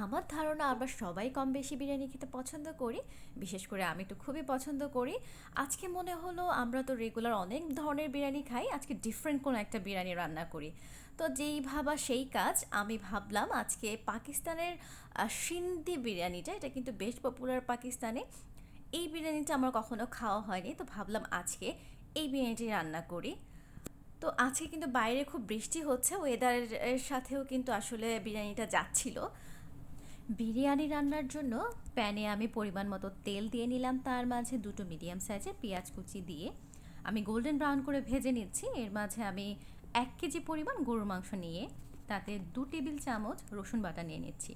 আমার ধারণা আমরা সবাই কম বেশি বিরিয়ানি খেতে পছন্দ করি। বিশেষ করে আমি তো খুবই পছন্দ করি। আজকে মনে হলো আমরা তো রেগুলার অনেক ধরনের বিরিয়ানি খাই, আজকে ডিফারেন্ট কোনো একটা বিরিয়ানি রান্না করি। তো যেই ভাবা সেই কাজ, আমি ভাবলাম আজকে পাকিস্তানের সিন্ধি বিরিয়ানিটা, এটা কিন্তু বেশ পপুলার পাকিস্তানে। এই বিরিয়ানিটা আমার কখনো খাওয়া হয়নি, তো ভাবলাম আজকে এই বিরিয়ানিটি রান্না করি। তো আজকে কিন্তু বাইরে খুব বৃষ্টি হচ্ছে, ওয়েদারের সাথেও কিন্তু আসলে বিরিয়ানিটা যাচ্ছিল। বিরিয়ানি রান্নার জন্য প্যানে আমি পরিমাণ মতো তেল দিয়ে নিলাম, তার মাঝে দুটো মিডিয়াম সাইজের পেঁয়াজ কুচি দিয়ে আমি গোল্ডেন ব্রাউন করে ভেজে নিচ্ছি। এর মাঝে আমি 1 কেজি পরিমাণ গরুর মাংস নিয়ে তাতে 2 টেবিল চামচ রসুন বাটা নিয়ে নিচ্ছি।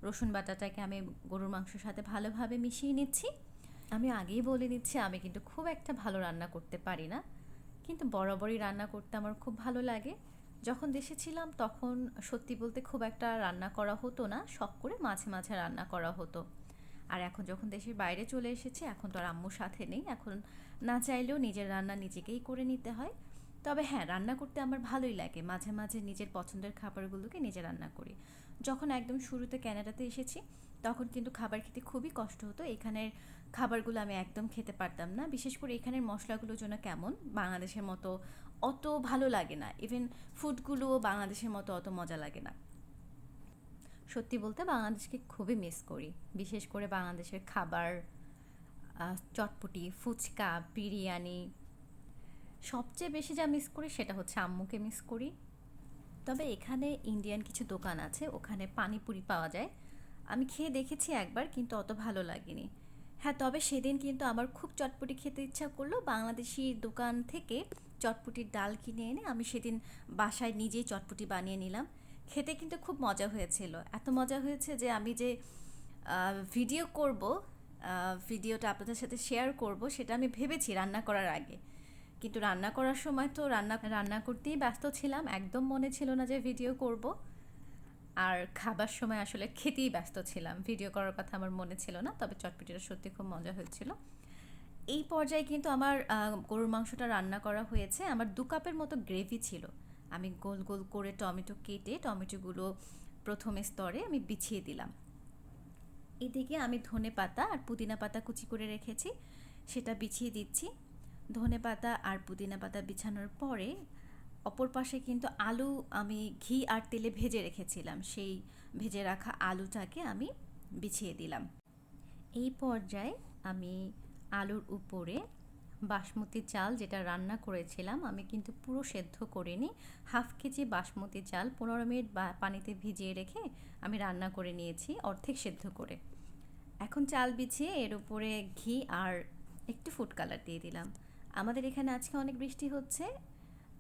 রসুন বাটাটাকে আমি গরুর মাংসের সাথে ভালোভাবে মিশিয়ে নিচ্ছি। আমি আগেই বলে নিচ্ছি, আমি কিন্তু খুব একটা ভালো রান্না করতে পারি না, কিন্তু বরাবরই রান্না করতে আমার খুব ভালো লাগে। যখন দেশে ছিলাম তখন সত্যি বলতে খুব একটা রান্না করা হতো না, শখ করে মাঝে মাঝে রান্না করা হতো। আর এখন যখন দেশের বাইরে চলে এসেছি, এখন তো আর আম্মুর সাথে নেই, এখন না চাইলেও নিজের রান্না নিজেকেই করে নিতে হয়। তবে হ্যাঁ, রান্না করতে আমার ভালোই লাগে, মাঝে মাঝে নিজের পছন্দের খাবারগুলোকে নিজে রান্না করি। যখন একদম শুরুতে ক্যানাডাতে এসেছি তখন কিন্তু খাবার খেতে খুবই কষ্ট হতো। এখানের খাবারগুলো আমি একদম খেতে পারতাম না, বিশেষ করে এখানের মশলাগুলো যেন কেমন বাংলাদেশের মতো অত ভালো লাগে না, ইভেন ফুডগুলোও বাংলাদেশের মতো অত মজা লাগে না। সত্যি বলতে বাংলাদেশকে খুবই মিস করি, বিশেষ করে বাংলাদেশের খাবার, চটপটি, ফুচকা, বিরিয়ানি। সবচেয়ে বেশি যা মিস করি সেটা হচ্ছে আম্মুকে মিস করি। তবে এখানে ইন্ডিয়ান কিছু দোকান আছে, ওখানে পানিপুরি পাওয়া যায়। আমি খেয়ে দেখেছি একবার, কিন্তু অত ভালো লাগেনি। হ্যাঁ, তবে সেদিন কিন্তু আমার খুব চটপটি খেতে ইচ্ছা করলো, বাংলাদেশি দোকান থেকে চটপটির ডাল কিনে এনে আমি সেদিন বাসায় নিজেই চটপটি বানিয়ে নিলাম। খেতে কিন্তু খুব মজা হয়েছিল, এত মজা হয়েছে যে আমি যে ভিডিও করব, ভিডিওটা আপনাদের সাথে শেয়ার করব, সেটা আমি ভেবেছি রান্না করার আগে। কিন্তু রান্না করার সময় তো রান্না রান্না করতেই ব্যস্ত ছিলাম, একদম মনে ছিল না যে ভিডিও করব। আর খাবার সময় আসলে খেতেই ব্যস্ত ছিলাম, ভিডিও করার কথা আমার মনে ছিল না। তবে চটপটিটা সত্যি খুব মজা হয়েছিল। এই পর্যায়ে কিন্তু আমার গরুর মাংসটা রান্না করা হয়েছে, আমার 2 কাপের মতো গ্রেভি ছিল। আমি গোল গোল করে টমেটো কেটে টমেটোগুলো প্রথমে স্তরে আমি বিছিয়ে দিলাম। এদিকে আমি ধনে পাতা আর পুদিনা পাতা কুচি করে রেখেছি, সেটা বিছিয়ে দিচ্ছি। ধনে পাতা আর পুদিনা পাতা বিছানোর পরে অপর পাশে কিন্তু আলু আমি ঘি আর তেলে ভেজে রেখেছিলাম, সেই ভেজে রাখা আলুটাকে আমি বিছিয়ে দিলাম। এই পর্যায়ে আমি আলুর উপরে বাসমতি চাল যেটা রান্না করেছিলাম, আমি কিন্তু পুরো সেদ্ধ করিনি, 1/2 কেজি বাসমতি চাল 15 মিনিট পানিতে ভিজিয়ে রেখে আমি রান্না করে নিয়েছি অর্ধেক সেদ্ধ করে। এখন চাল বিছিয়ে এর উপরে ঘি আর একটু ফুড কালার দিয়ে দিলাম। আমাদের এখানে আজকে অনেক বৃষ্টি হচ্ছে,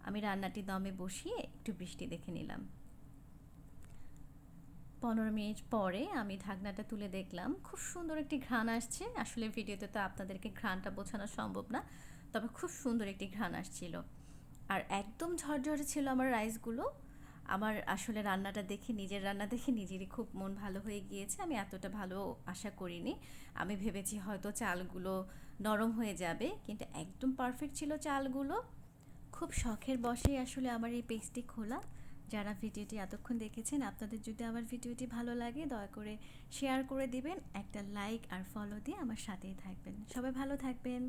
আমি রান্নাটি দমে বসিয়ে একটু বৃষ্টি দেখে নিলাম। 15 মিনিট পরে আমি ঢাকনাটা তুলে দেখলাম, খুব সুন্দর একটি ঘ্রাণ আসছে। আসলে ভিডিওতে তো আপনাদেরকে ঘ্রাণটা বোঝানো সম্ভব না, তবে খুব সুন্দর একটি ঘ্রাণ আসছিল। আর একদম ঝরঝরে ছিল আমার রাইসগুলো। আমার আসলে রান্নাটা দেখে, নিজের রান্না দেখে নিজেরই খুব মন ভালো হয়ে গিয়েছে। আমি এতটা ভালো আশা করিনি, আমি ভেবেছি হয়তো চালগুলো নরম হয়ে যাবে, কিন্তু একদম পারফেক্ট ছিল চালগুলো। খুব শখের বশেই আসলে আমার এই পেজটি খোলা। যারা ভিডিওটি এতক্ষণ দেখেছেন, আপনাদের যদি আমার ভিডিওটি ভালো লাগে দয়া করে শেয়ার করে দিবেন, একটা লাইক আর ফলো দিয়ে আমার সাথেই থাকবেন। সবাই ভালো থাকবেন।